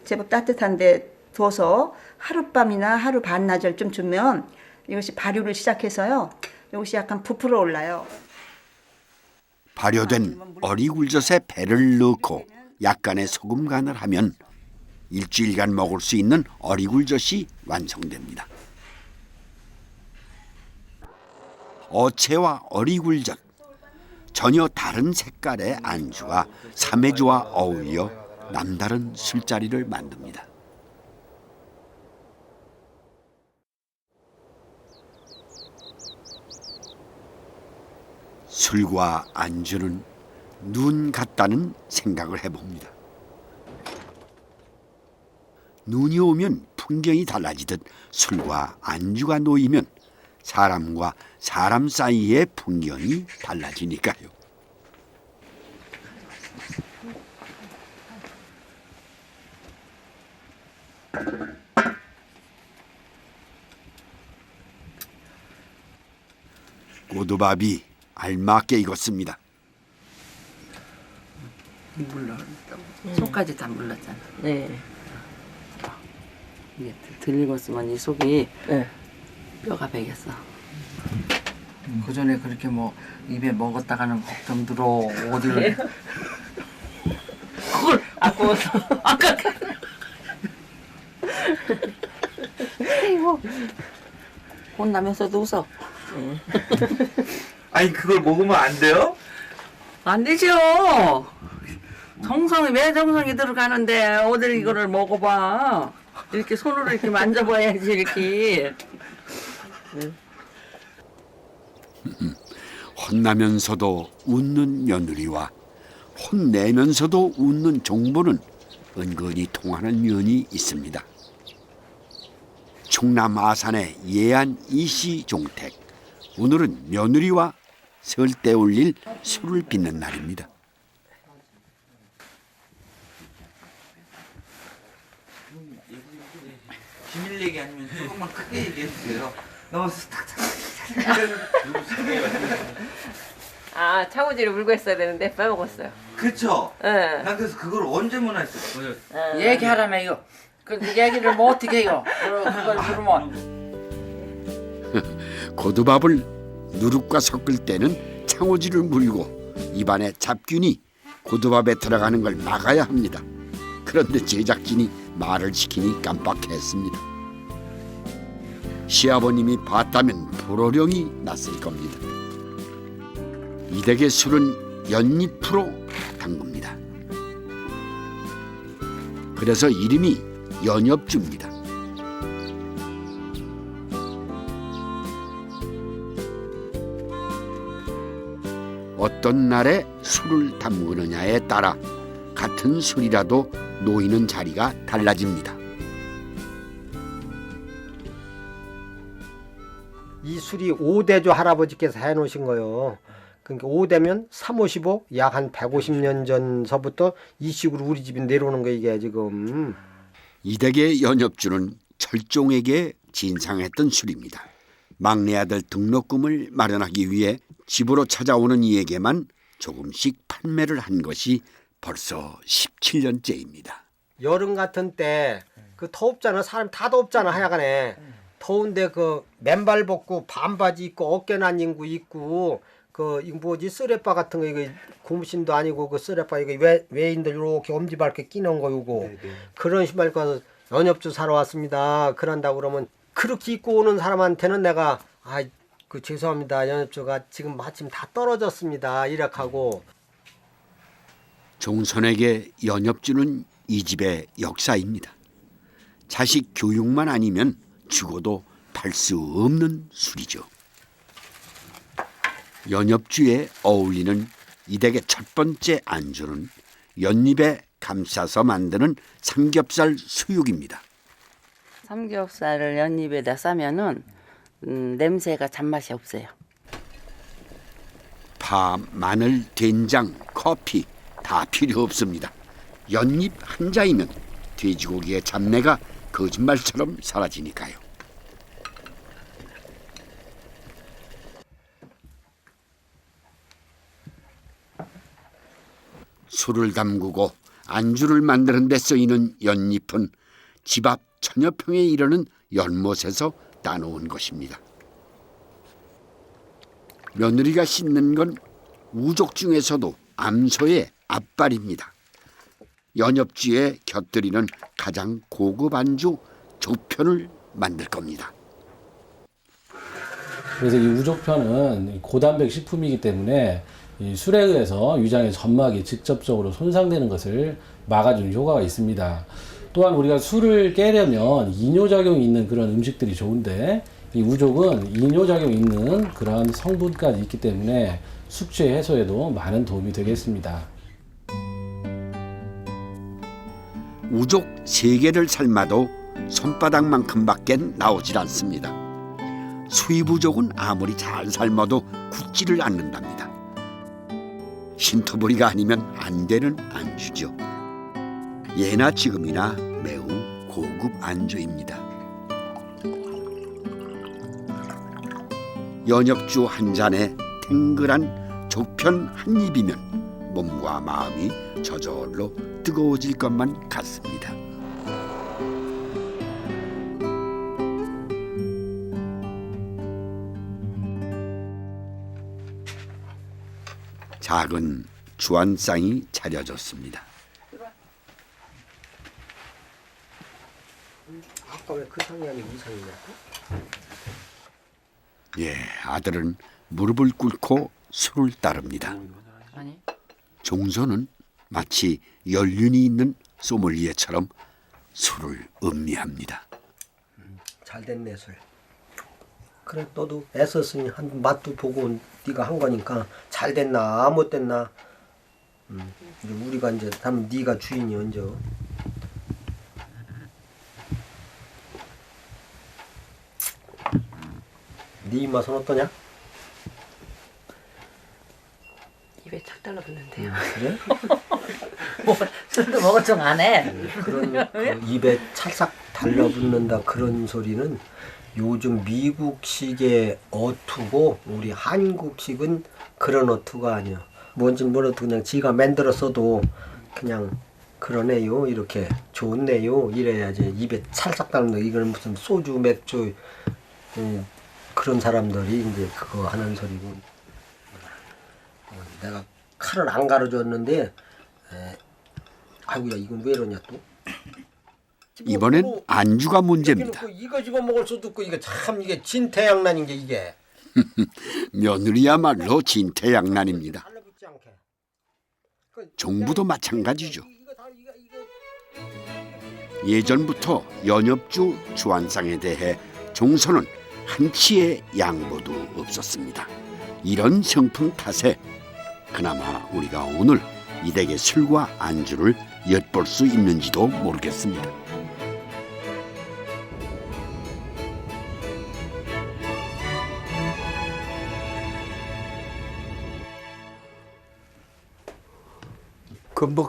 Speaker 17: 제법 따뜻한데 둬서 하룻밤이나 하루 반나절쯤 주면 이것이 발효를 시작해서요. 이것이 약간 부풀어 올라요.
Speaker 1: 발효된 어리굴젓에 배를 넣고 약간의 소금 간을 하면 일주일간 먹을 수 있는 어리굴젓이 완성됩니다. 어채와 어리굴젓, 전혀 다른 색깔의 안주가 삼해주와 어울려 남다른 술자리를 만듭니다. 술과 안주는 눈 같다는 생각을 해봅니다. 눈이 오면 풍경이 달라지듯 술과 안주가 놓이면 사람과 사람 사이의 풍경이 달라지니까요. 고두밥이 알맞게 익었습니다.
Speaker 3: 물러 속까지 다 물렀잖아.
Speaker 4: 네.
Speaker 18: 이게 덜 익었으면 이 속이 뼈가 배겼어. 그 전에 그렇게 뭐 입에 먹었다가는 걱정 들어 어디를 그걸 아까워서 아까 혼나면서도 웃어.
Speaker 11: 아니 그걸 먹으면 안 돼요?
Speaker 18: 안 되죠. 정성이 왜 정성이 들어가는데 어딜 이거를 먹어봐. 이렇게 손으로 이렇게 만져봐야지 이렇게.
Speaker 1: 혼나면서도 웃는 며느리와 혼내면서도 웃는 종부는 은근히 통하는 면이 있습니다. 충남 아산의 예안 이씨 종택. 오늘은 며느리와 설때 올릴 술을 빚는 날입니다.
Speaker 11: 비밀 얘기 아니면 조금만 크게 얘기해주세요. 너무 탁탁탁.
Speaker 19: 아, 창호지를 물고 했어야 되는데 빼먹었어요.
Speaker 11: 그쵸?
Speaker 19: 네.
Speaker 11: 난 그래서 그걸 언제 문화했어?
Speaker 18: 얘기하라며요. 그 얘기를 뭐 어떻게 해요? 그걸 물으면.
Speaker 1: 고두밥을 누룩과 섞을 때는 창호지를 물고 입안에 잡균이 고두밥에 들어가는 걸 막아야 합니다. 그런데 제작진이 말을 시키니 깜빡했습니다. 시아버님이 봤다면 불호령이 났을 겁니다. 이 댁의 술은 연잎으로 담굽니다. 그래서 이름이 연엽주입니다. 어떤 날에 술을 담그느냐에 따라 같은 술이라도 놓이는 자리가 달라집니다.
Speaker 20: 이 술이 5대조 할아버지께서 해놓으신 거예요. 그러니까 5대면 355, 약 한 150년 전서부터 이 식으로 우리 집이 내려오는 거예요, 이게 지금.
Speaker 1: 이 댁의 연엽주는 철종에게 진상했던 술입니다. 막내 아들 등록금을 마련하기 위해 집으로 찾아오는 이에게만 조금씩 판매를 한 것이 벌써 17년째입니다.
Speaker 20: 여름 같은 때 그 더웁잖아. 사람 다 더웁잖아, 하여간에. 더운데 그 맨발 벗고 반바지 입고 어깨난 인구 입고 그 뭐지 쓰레빠 같은 거 이거 고무신도 아니고 그 쓰레빠 이거 외인들 이렇게 엄지발게 끼는 거 이거 그런 신발 입고 와서 연엽주 사러 왔습니다. 그런다고 그러면 그렇게 입고 오는 사람한테는 내가 그 죄송합니다. 연엽주가 지금 마침 다 떨어졌습니다. 이렇게하고.
Speaker 1: 종선에게 연엽주는 이 집의 역사입니다. 자식 교육만 아니면 죽어도 팔 수 없는 술이죠. 연엽주에 어울리는 이 댁의 첫 번째 안주는 연잎에 감싸서 만드는 삼겹살 수육입니다.
Speaker 18: 삼겹살을 연잎에다 싸면은 냄새가 잔맛이 없어요.
Speaker 1: 파, 마늘, 된장, 커피 다 필요 없습니다. 연잎 한 자이면 돼지고기의 잡내가 거짓말처럼 사라지니까요. 술을 담그고 안주를 만드는 데 쓰이는 연잎은 집 앞 천여평에 이르는 연못에서 따놓은 것입니다. 며느리가 씻는 건 우족 중에서도 암소의 앞발입니다. 연엽주에 곁들이는 가장 고급 안주 조편을 만들 겁니다.
Speaker 10: 그래서 이 우족편은 고단백 식품이기 때문에 이 술에 의해서 위장의 점막이 직접적으로 손상되는 것을 막아주는 효과가 있습니다. 또한 우리가 술을 깨려면 이뇨작용이 있는 그런 음식들이 좋은데 이 우족은 이뇨작용이 있는 그런 성분까지 있기 때문에 숙취 해소에도 많은 도움이 되겠습니다.
Speaker 1: 우족 3개를 삶아도 손바닥만큼밖에 나오질 않습니다. 수입우족은 아무리 잘 삶아도 굳지를 않는답니다. 신토부리가 아니면 안 되는 안주죠. 예나 지금이나 매우 고급 안주입니다. 연엽주 한 잔에 탱글한 조편 한 입이면 몸과 마음이 저절로 뜨거워질 것만 같습니다. 작은 주안상이 차려졌습니다.
Speaker 20: 아까 왜 그 상이 아니고 이 상이냐?
Speaker 1: 예, 아들은 무릎을 꿇고 술을 따릅니다.
Speaker 18: 아니.
Speaker 1: 종선은 마치 연륜이 있는 소믈리에처럼 술을 음미합니다.
Speaker 20: 잘 됐네 술. 그래 너도 애썼으니 한 맛도 보고 네가 한 거니까 잘 됐나 못 됐나. 이제 우리가 이제 다음 네가 주인이 언제. 네 입맛은 어떠냐?
Speaker 18: 입에 착 달라붙는데요.
Speaker 20: 그래?
Speaker 18: 뭐 술도 먹을 척 안 해.
Speaker 20: 그런 그 입에 찰싹 달라붙는다 그런 소리는 요즘 미국식의 어투고 우리 한국식은 그런 어투가 아니야. 뭔지 몰라도 그냥 지가 만들었어도 그냥 그러네요 이렇게 좋네요 이래야지. 입에 찰싹 달는다. 이건 무슨 소주 맥주 그런 사람들이 이제 그거 하는 소리고. 내가 칼을 안 가르쳤는데 아이고야 이건 왜 이러냐 또.
Speaker 1: 이번엔 안주가 문제입니다.
Speaker 20: 이거 집어 먹을 수도 없고 이거 참 이게 진태양난인 게 이게.
Speaker 1: 며느리야말로 진태양난입니다. 종부도 마찬가지죠. 예전부터 연엽주 주안상에 대해 종선은 한치의 양보도 없었습니다. 이런 성품 탓에 그나마 우리가 오늘 이 댁의 술과 안주를 엿볼 수 있는지도 모르겠습니다. 그 뭐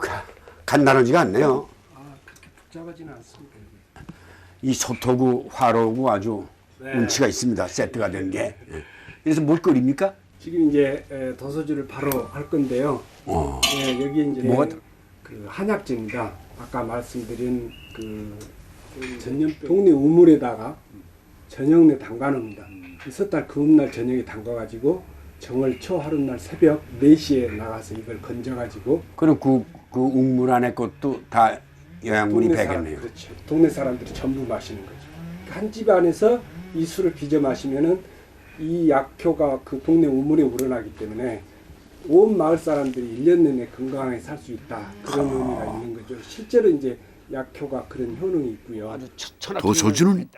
Speaker 1: 간단하지가 않네요.
Speaker 6: 그렇게 복잡하지는 않습니다.
Speaker 1: 이 소토구, 화로구 아주
Speaker 6: 네.
Speaker 1: 운치가 있습니다. 세트가 된 게. 그래서 뭘 끓입니까?
Speaker 6: 지금 이제 도소주를 바로 할 건데요. 예, 여기 이제
Speaker 1: 뭐가
Speaker 6: 그 한약재입니다. 아까 말씀드린 그 전염병 동네 우물에다가 저녁에 담가놓습니다. 섣달 그음날 저녁에 담가가지고 정월 초 하룻날 새벽 4시에 나가서 이걸 건져가지고
Speaker 1: 그럼 그 우물 안에 것도 다 영양분이 배겠네요.
Speaker 6: 그렇죠. 동네 사람들이 전부 마시는 거죠. 한 집 안에서 이 술을 빚어 마시면은 이 약효가 그 동네 우물에 우러나기 때문에 온 마을 사람들이 1년 내내 건강하게 살 수 있다. 그런 의미가 있는 거죠. 실제로 이제 약효가 그런 효능이 있고요.
Speaker 1: 도소주는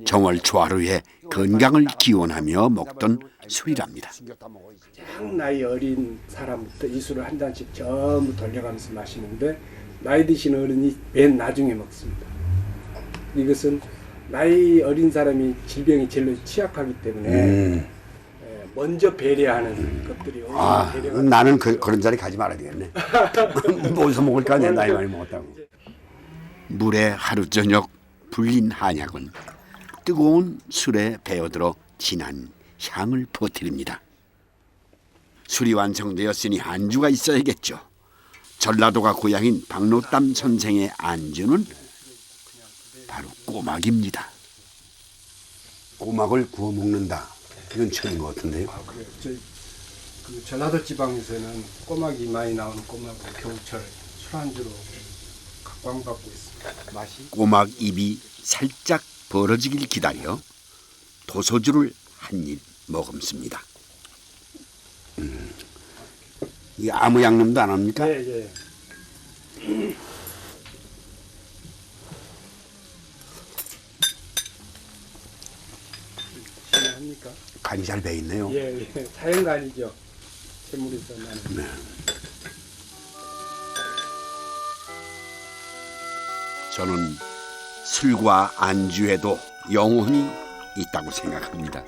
Speaker 1: 정월 초하루에 건강을 기원하며 먹던 술이랍니다.
Speaker 6: 장 나이 어린 사람부터 이 술을 한 잔씩 전부 돌려가면서 마시는데 나이 드신 어른이 맨 나중에 먹습니다. 이것은 나이 어린 사람이 질병이 제일 취약하기 때문에 먼저 배려하는 것들이 배려가
Speaker 1: 나는 그런 자리 가지 말아야 되겠네. 어디서 먹을까 내 나이 많이 먹었다고. 물에 하루 저녁 불린 한약은 뜨거운 술에 배어들어 진한 향을 퍼뜨립니다. 술이 완성되었으니 안주가 있어야겠죠. 전라도가 고향인 박노담 선생의 안주는 바로 꼬막입니다. 꼬막을 구워 먹는다. 이건 처음인 것 같은데요.
Speaker 6: 그래요. 그 전라도 지방에서는 꼬막이 많이 나오는 꼬막을 겨울철 술안주로 각광받고 있습니다. 맛이
Speaker 1: 꼬막 입이 살짝 벌어지길 기다려 도소주를 한 입 머금습니다. 이게 아무 양념도 안 합니까?
Speaker 6: 예. 합니까?
Speaker 1: 간이 잘 배 있네요.
Speaker 6: 예. 사연간이죠. 샘물에서 나는.
Speaker 1: 네. 저는 술과 안주에도 영혼이 있다고 생각합니다.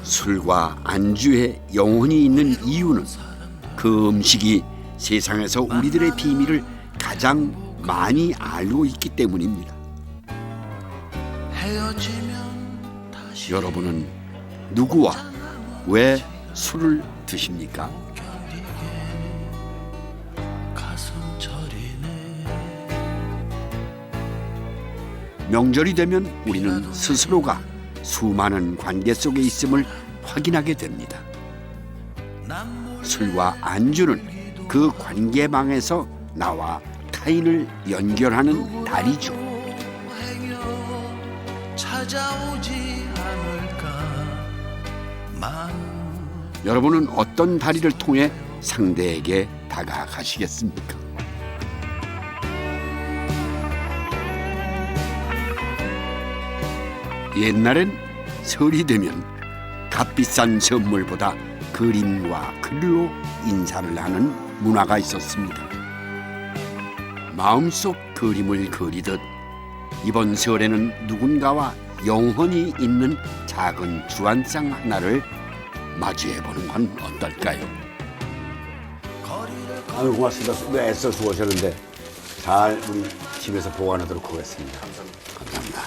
Speaker 1: 술과 안주에 영혼이 있는 이유는 그 음식이 세상에서 우리들의 비밀을 가장 많이 알고 있기 때문입니다. 여러분은 누구와 왜 술을 드십니까? 명절이 되면 우리는 스스로가 수많은 관계 속에 있음을 확인하게 됩니다. 술과 안주는 그 관계망에서 나와 타인을 연결하는 다리죠.
Speaker 16: 찾아오지 않을까.
Speaker 1: 여러분은 어떤 다리를 통해 상대에게 다가가시겠습니까? 옛날엔 설이 되면 값비싼 선물보다 그림과 글로 인사를 하는 문화가 있었습니다. 마음속 그림을 그리듯 이번 설에는 누군가와 영혼이 있는 작은 주안상 하나를 마주해보는 건 어떨까요? 아유, 고맙습니다. 네, 애써 수고하셨는데 잘 우리 집에서 보관하도록 하겠습니다. 감사합니다.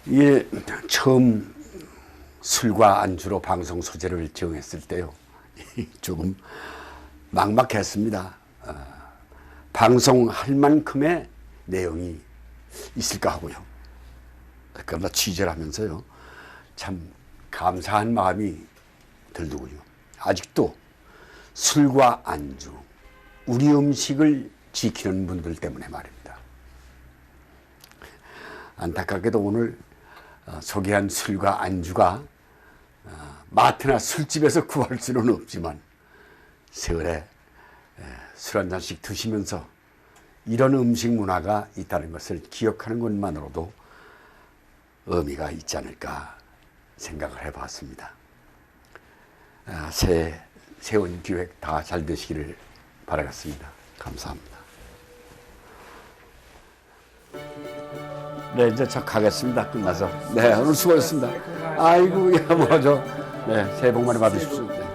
Speaker 1: 이게 처음 술과 안주로 방송 소재를 정했을 때요, 조금 막막했습니다. 방송할 만큼의 내용이 있을까 하고요. 그러나 취재를 하면서요, 참 감사한 마음이 들더군요. 아직도 술과 안주, 우리 음식을 지키는 분들 때문에 말입니다. 안타깝게도 오늘 소개한 술과 안주가 마트나 술집에서 구할 수는 없지만 설에 술 한 잔씩 드시면서 이런 음식 문화가 있다는 것을 기억하는 것만으로도 의미가 있지 않을까 생각을 해봤습니다. 새해 세운 기획 다 잘 되시기를 바라겠습니다. 감사합니다. 네, 이제 저 가겠습니다. 끝나서. 네, 오늘 수고하셨습니다. 아이고, 야, 뭐죠. 네, 새해 복 많이 받으십시오. 네.